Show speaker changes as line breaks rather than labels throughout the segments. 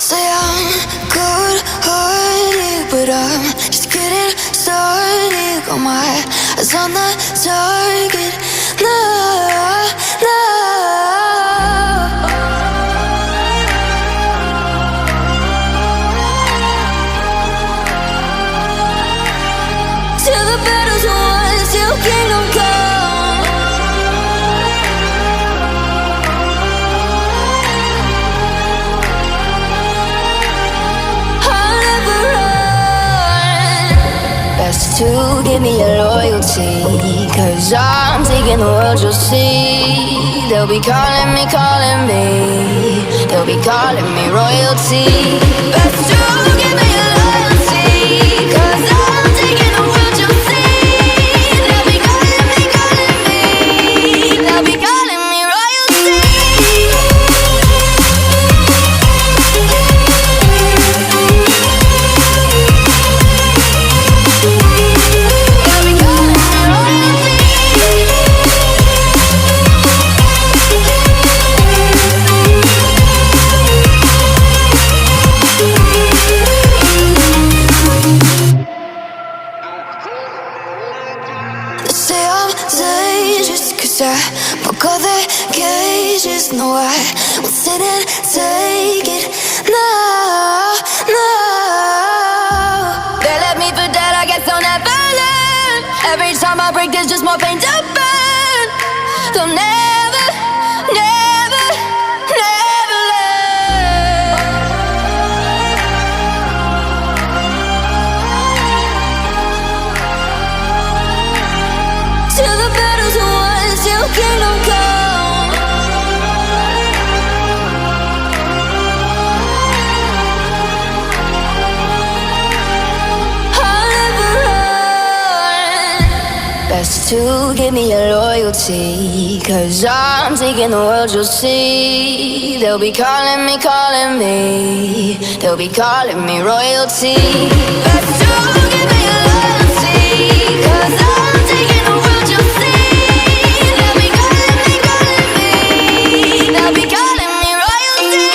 Say I'm good-hearted, but I'm just getting started. Got my eyes on the target. No, no. Till the battle's won, till kingdom come. I'll never run. Best to give me your loyalty, 'cause I'm taking the world, you'll see. They'll be calling me, they'll be calling me royalty. Best to give me your loyalty, 'cause I'm taking the world, you'll see. They'll be calling me, they'll be calling me royalty. They'll be calling me royalty. They say I'm dangerous, 'cause I broke all their cages. No, I won't sit and take it. No, no. They left me for dead, I guess I'll never learn. Every time I break, there's just more pain to burn. They'll never, never, never learn. Till the battle's won, till kingdom come. I'll never run. Best to give me your loyalty, 'cause I'm taking the world, you'll see. They'll be calling me, they'll be calling me royalty. Best to give me your loyalty, 'cause I'm taking the world, you'll see. They'll be calling me, they'll be calling me royalty. They'll be calling me royalty.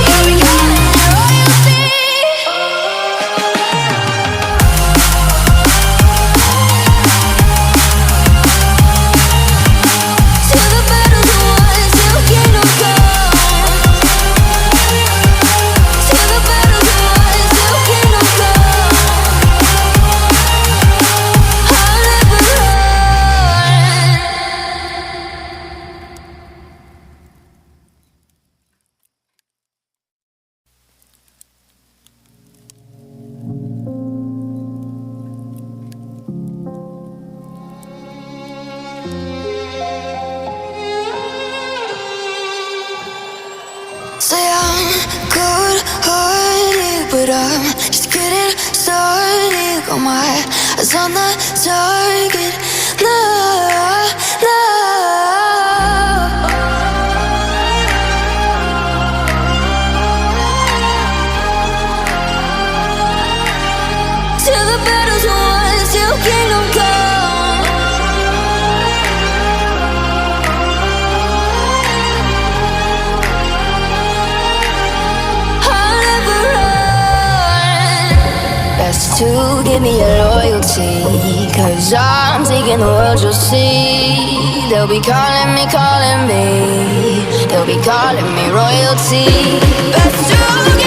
They'll be calling me royalty. Till the battle's won, till kingdom come. Till the battle's won, till kingdom come. I'll never run. Say I'm good-hearted, but I'm just getting started. Got my eyes on the target. No, no. Till the battle's won, till kingdom come. I'll never run. Best to give me your loyalty, 'cause I'm taking the world, you'll see. They'll be calling me, they'll be calling me royalty. Best to give